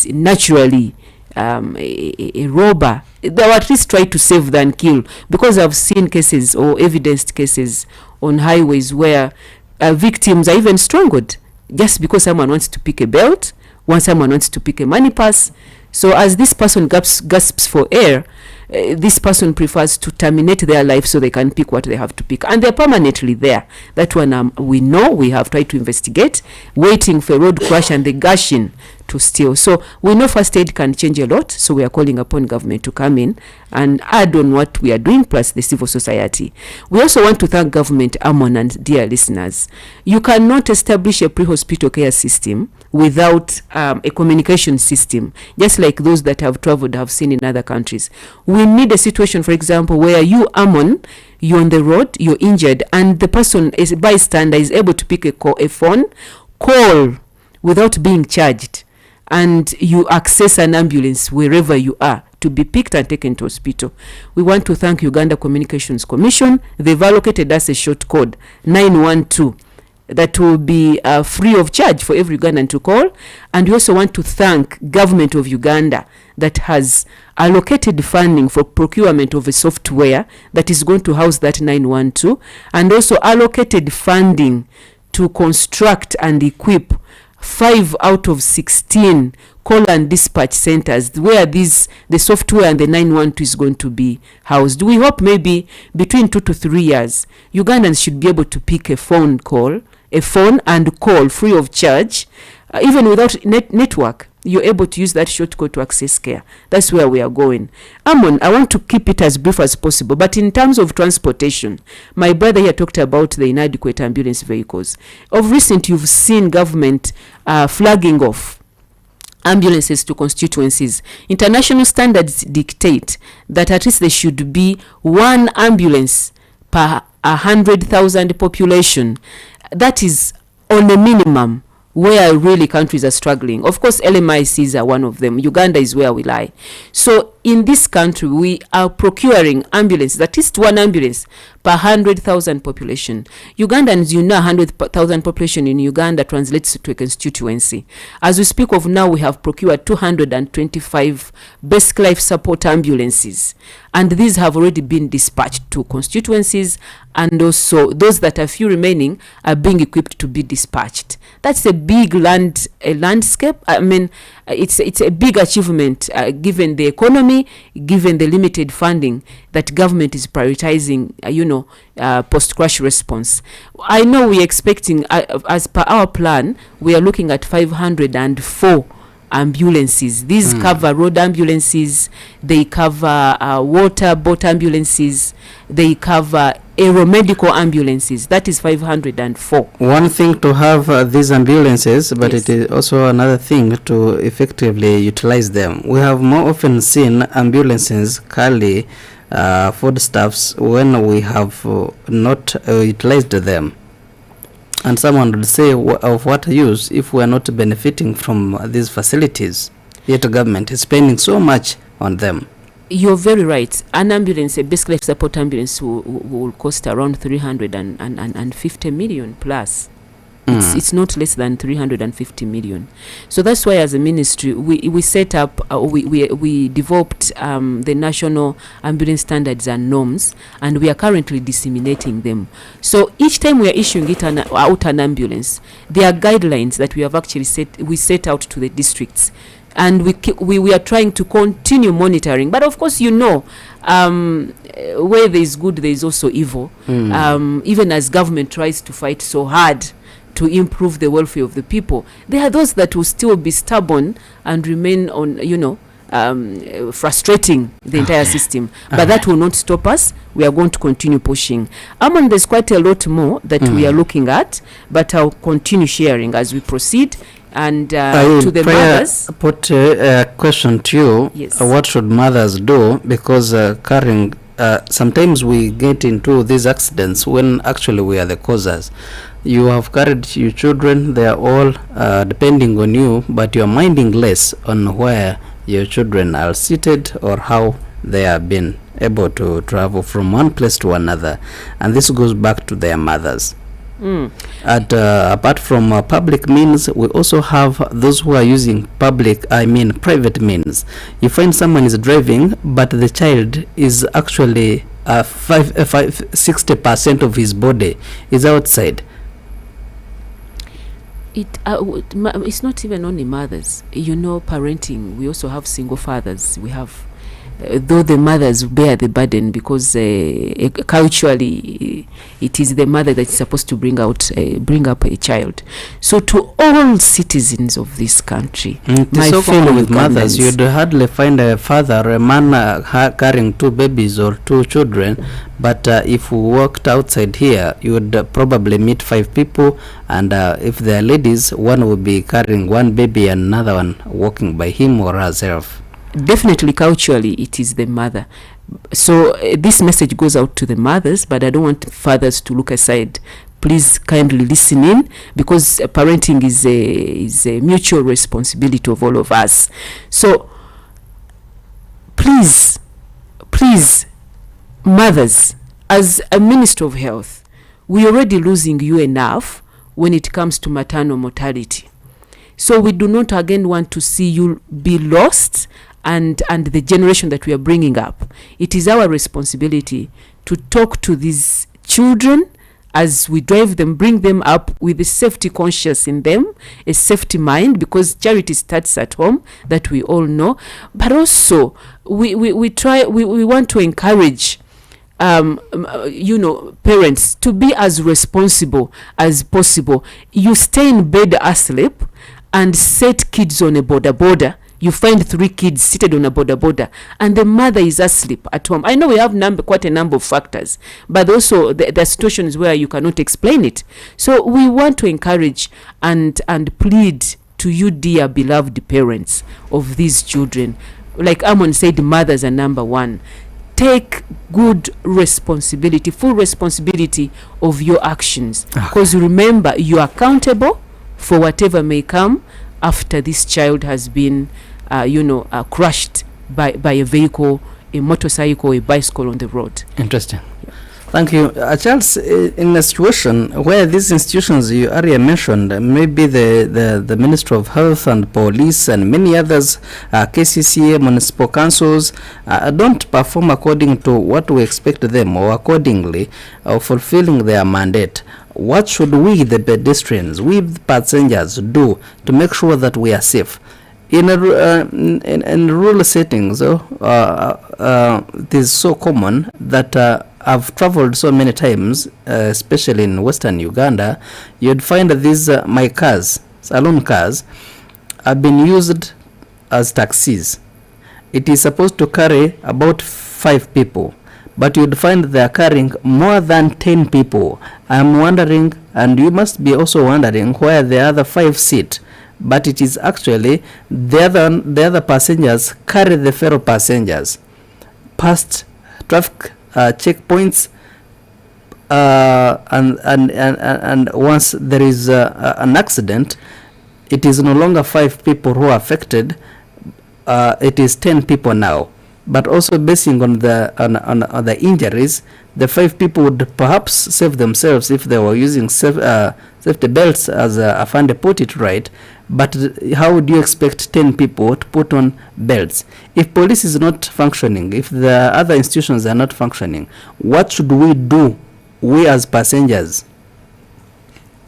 naturally a robber, they will at least try to save than kill, because I've seen cases or evidenced cases on highways where victims are even strangled just because someone wants to pick a belt, someone wants to pick a money purse. So as this person gasps for air, this person prefers to terminate their life so they can pick what they have to pick, and they're permanently there. That one we know, we have tried to investigate, waiting for a road crash and the gushing to steal. So we know first aid can change a lot, so we are calling upon government to come in and add on what we are doing, plus the civil society. We also want to thank government, Amon, and dear listeners. You cannot establish a pre-hospital care system without a communication system, just like those that have traveled have seen in other countries. We need a situation, for example, where you, Amon, you're on the road, you're injured, and the person is bystander is able to pick a phone call without being charged, and you access an ambulance wherever you are to be picked and taken to hospital. We want to thank Uganda Communications Commission. They've allocated us a short code 912 that will be free of charge for every Ugandan to call. And we also want to thank government of Uganda that has allocated funding for procurement of a software that is going to house that 912, and also allocated funding to construct and equip 5 out of 16 call and dispatch centers where the software and the 912 is going to be housed. We hope maybe between 2 to 3 years, Ugandans should be able to pick a phone and call free of charge, even without network. You're able to use that shortcut to access care. That's where we are going. Amon, I want to keep it as brief as possible, but in terms of transportation, my brother here talked about the inadequate ambulance vehicles. Of recent, you've seen government flagging off ambulances to constituencies. International standards dictate that at least there should be 1 ambulance per 100,000 population. That is on a minimum where really countries are struggling. Of course, LMICs are one of them. Uganda is where we lie. So in this country, we are procuring ambulances, at least 1 ambulance per 100,000 population. Ugandans, 100,000 population in Uganda translates to a constituency. As we speak of now, we have procured 225 basic life support ambulances, and these have already been dispatched to constituencies, and also those that are few remaining are being equipped to be dispatched. That's a big landscape. I mean, it's a big achievement given the economy, given the limited funding that government is prioritizing, post-crash response. I know we're expecting, as per our plan, we are looking at 504 ambulances. These cover road ambulances, they cover water boat ambulances, they cover aeromedical ambulances. That is 504. One thing to have these ambulances, but Yes. it is also another thing to effectively utilize them. We have more often seen ambulances carry foodstuffs when we have not utilized them. And someone would say, of what use if we are not benefiting from these facilities? Yet the government is spending so much on them. You're very right. An ambulance, a basic life support ambulance, will cost around 350 million plus. It's not less than 350 million. So that's why, as a ministry, we set up, we developed the national ambulance standards and norms, and we are currently disseminating them. So each time we are issuing out an ambulance, there are guidelines that we have actually set out to the districts. And we are trying to continue monitoring. But of course, where there is good, there is also evil. Even as government tries to fight so hard to improve the welfare of the people, there are those that will still be stubborn and remain on, frustrating the entire system. But that will not stop us. We are going to continue pushing. There's quite a lot more that we are looking at, but I'll continue sharing as we proceed. And to the mothers, put a question to you. Yes. What should mothers do? Because carrying, sometimes we get into these accidents when actually we are the causes. You have carried your children, they are all depending on you, but you are minding less on where your children are seated or how they have been able to travel from one place to another. And this goes back to their mothers. Apart from public means, we also have those who are using private means. You find someone is driving, but the child is actually 60% of his body is outside. It's not even only mothers. Parenting, we also have single fathers. We have though the mothers bear the burden, because culturally it is the mother that is supposed to bring up a child. So to all citizens of this country, my so fellow with mothers, you'd hardly find a father or a man carrying two babies or two children, but if we walked outside here, you would probably meet 5 people, and if they are ladies, one would be carrying one baby and another one walking by him or herself. Definitely culturally it is the mother. So this message goes out to the mothers, but I don't want fathers to look aside. Please kindly listen in, because parenting is a mutual responsibility of all of us. So please mothers, as a Minister of Health, we're already losing you enough when it comes to maternal mortality. So we do not again want to see you be lost, and the generation that we are bringing up. It is our responsibility to talk to these children as we drive them, bring them up with a safety conscious in them, a safety mind, because charity starts at home, that we all know. But also we want to encourage parents to be as responsible as possible. You stay in bed asleep and set kids on a border. You find 3 kids seated on a border, and the mother is asleep at home. I know we have quite a number of factors, but also the situations where you cannot explain it. So we want to encourage and plead to you, dear beloved parents of these children. Like Amon said, mothers are number 1. Take good responsibility, full responsibility of your actions, because remember, you are accountable for whatever may come after this child has been crushed by a vehicle, a motorcycle, a bicycle on the road. Interesting. Thank you. Charles, in a situation where these institutions you earlier mentioned, maybe the Ministry of Health and Police and many others, KCCA, municipal councils, don't perform according to what we expect them, or accordingly fulfilling their mandate, what should we, the pedestrians, we the passengers, do to make sure that we are safe? In rural settings, it is so common that I've traveled so many times, especially in western Uganda, you'd find that these my cars, saloon cars, have been used as taxis. It is supposed to carry about 5 people, but you'd find they are carrying more than 10 people. I'm wondering, and you must be also wondering, where the other 5 sit. But it is actually the other passengers carry the fellow passengers past traffic checkpoints, and once there is an accident, it is no longer 5 people who are affected. It is 10 people now. But also basing on the injuries, the 5 people would perhaps save themselves if they were using safety belts, as Afande put it right. But how would you expect 10 people to put on belts? If police is not functioning, if the other institutions are not functioning, what should we do, we as passengers?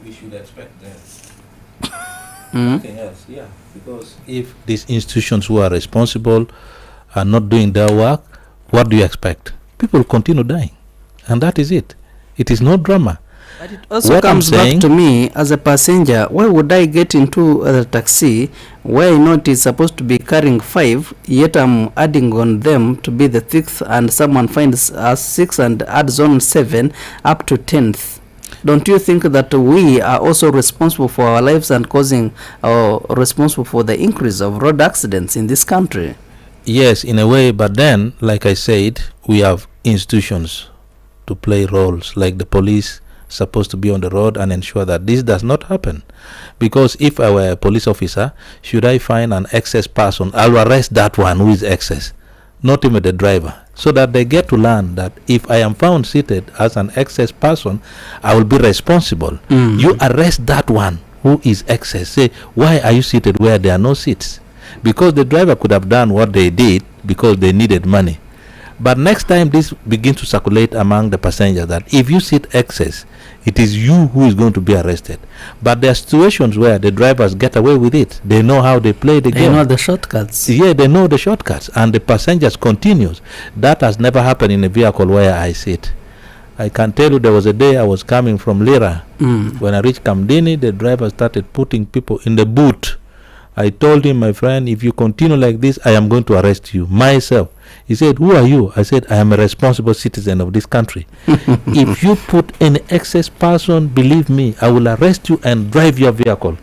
We should expect that. Nothing else, yeah. Because if these institutions who are responsible are not doing their work, what do you expect? People continue dying. And that is it. It is no drama. But it also comes back to me as a passenger. Why would I get into a taxi where I know it is supposed to be carrying 5, yet I'm adding on them to be the 6th, and someone finds us 6 and adds on 7 up to 10th? Don't you think that we are also responsible for our lives and causing or responsible for the increase of road accidents in this country? Yes, in a way, but then, like I said, we have institutions to play roles, like the police supposed to be on the road and ensure that this does not happen. Because if I were a police officer, should I find an excess person, I'll arrest that one who is excess, not even the driver, so that they get to learn that if I am found seated as an excess person, I will be responsible. You arrest that one who is excess. Say, why are you seated where there are no seats? Because the driver could have done what they did because they needed money. But next time this begins to circulate among the passengers, that if you sit excess, it is you who is going to be arrested. But there are situations where the drivers get away with it. They know how they play the game. They know the shortcuts. Yeah, they know the shortcuts, and the passengers continues. That has never happened in a vehicle where I sit. I can tell you there was a day I was coming from Lira. When I reached Kamdini, the driver started putting people in the boot. I told him, my friend, if you continue like this, I am going to arrest you myself. He said, who are you? I said, I am a responsible citizen of this country. If you put any excess person, believe me, I will arrest you and drive your vehicle.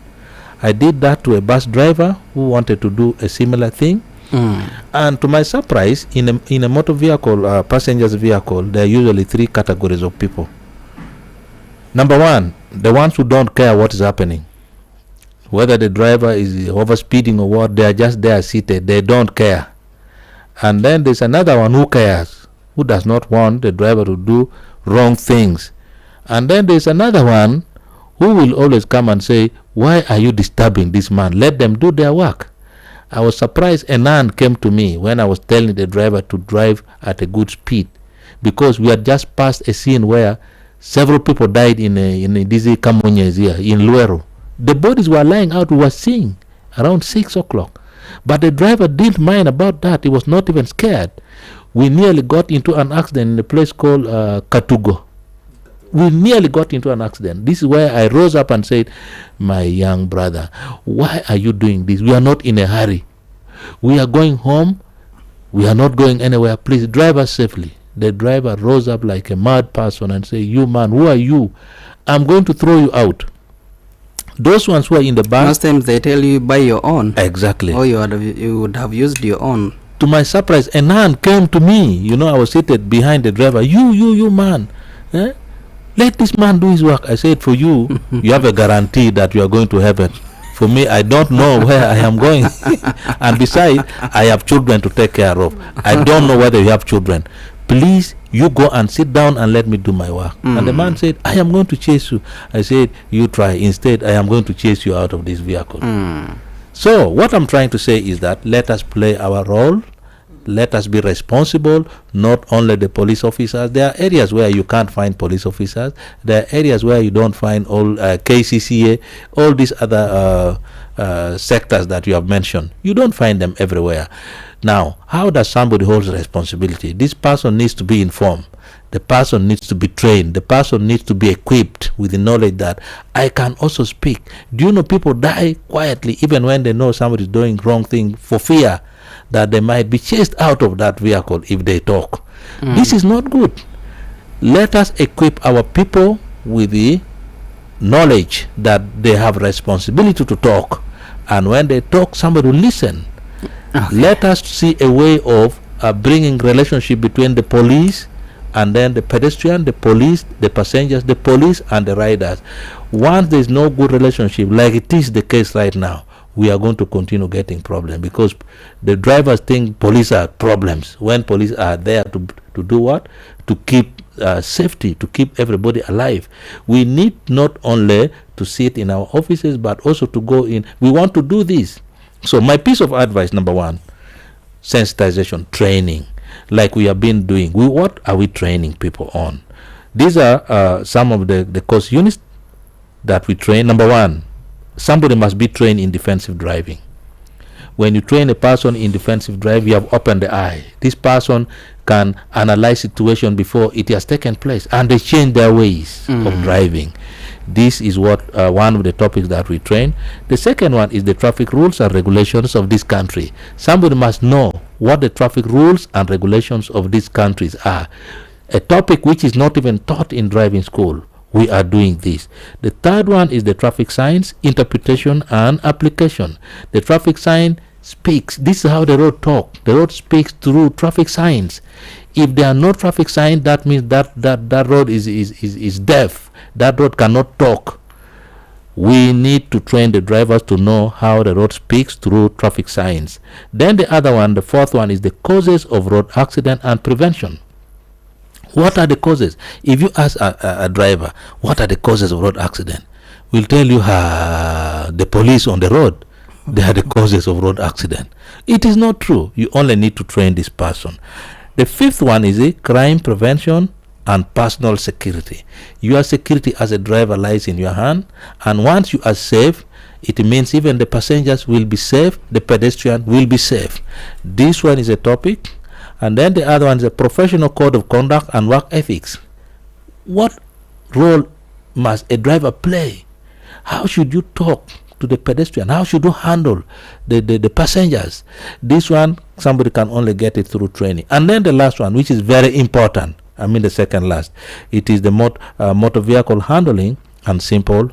I did that to a bus driver who wanted to do a similar thing. And to my surprise, in a motor vehicle, passenger's vehicle, there are usually 3 categories of people. Number 1, the ones who don't care what is happening. Whether the driver is overspeeding or what, they are just there seated. They don't care. And then there's another one who cares, who does not want the driver to do wrong things. And then there's another one who will always come and say, why are you disturbing this man? Let them do their work. I was surprised a man came to me when I was telling the driver to drive at a good speed, because we had just passed a scene where several people died in Dizi Kamunyes here in Luero. The bodies were lying out, we were seeing around 6 o'clock. But the driver didn't mind about that. He was not even scared. We nearly got into an accident in a place called Katugo. We nearly got into an accident. This is where I rose up and said, my young brother, why are you doing this? We are not in a hurry. We are going home. We are not going anywhere. Please drive us safely. The driver rose up like a mad person and said, you man, who are you? I'm going to throw you out. Those ones who are in the bus, most times they tell you buy your own. Exactly. Or you would have used your own. To my surprise, a man came to me. I was seated behind the driver. You man, let this man do his work. I said, for you, you have a guarantee that you are going to heaven. For me, I don't know where I am going. And besides, I have children to take care of. I don't know whether you have children. Please, you go and sit down and let me do my work. And the man said, I am going to chase you. I said, you try. Instead, I am going to chase you out of this vehicle. So what I'm trying to say is that let us play our role. Let us be responsible, not only the police officers. There are areas where you can't find police officers. There are areas where you don't find all KCCA, all these other sectors that you have mentioned. You don't find them everywhere. Now, how does somebody hold responsibility? This person needs to be informed. The person needs to be trained. The person needs to be equipped with the knowledge that I can also speak. Do you know people die quietly even when they know somebody is doing wrong thing for fear that they might be chased out of that vehicle if they talk. This is not good. Let us equip our people with the knowledge that they have responsibility to talk, and when they talk, somebody will listen. Let us see a way of bringing relationship between the police and then the pedestrian, the police, the passengers, the police, and the riders. Once there is no good relationship, like it is the case right now, we are going to continue getting problems, because the drivers think police are problems when police are there to do what? To keep safety, to keep everybody alive. We need not only to sit in our offices, but also to go in. We want to do this. So my piece of advice, number one, sensitization, training, like we have been doing. What are we training people on? These are some of the course units that we train. Number one, somebody must be trained in defensive driving. When you train a person in defensive drive, you have opened the eye. This person can analyze situation before it has taken place, and they change their ways of driving. This is what one of the topics that we train. The second one is the traffic rules and regulations of this country. Somebody must know what the traffic rules and regulations of these countries are. A topic which is not even taught in driving school. We are doing this. The third one is the traffic signs, interpretation and application. The traffic sign speaks. This is how the road talks. The road speaks through traffic signs. If there are no traffic signs, that means that road is deaf. That road cannot talk. We need to train the drivers to know how the road speaks through traffic signs. Then the other one, the fourth one, is the causes of road accident and prevention. What are the causes? If you ask a driver, what are the causes of road accident? We'll tell you the police on the road. They are the causes of road accident. It is not true. You only need to train this person. The fifth one is a crime prevention and personal security. Your security as a driver lies in your hand, and once you are safe, it means even the passengers will be safe, the pedestrian will be safe. This one is a topic. And then the other one is a professional code of conduct and work ethics. What role must a driver play? How should you talk to the pedestrian? How should you handle the passengers? This one, somebody can only get it through training. And then the last one, which is very important, the second last, it is the motor vehicle handling and simple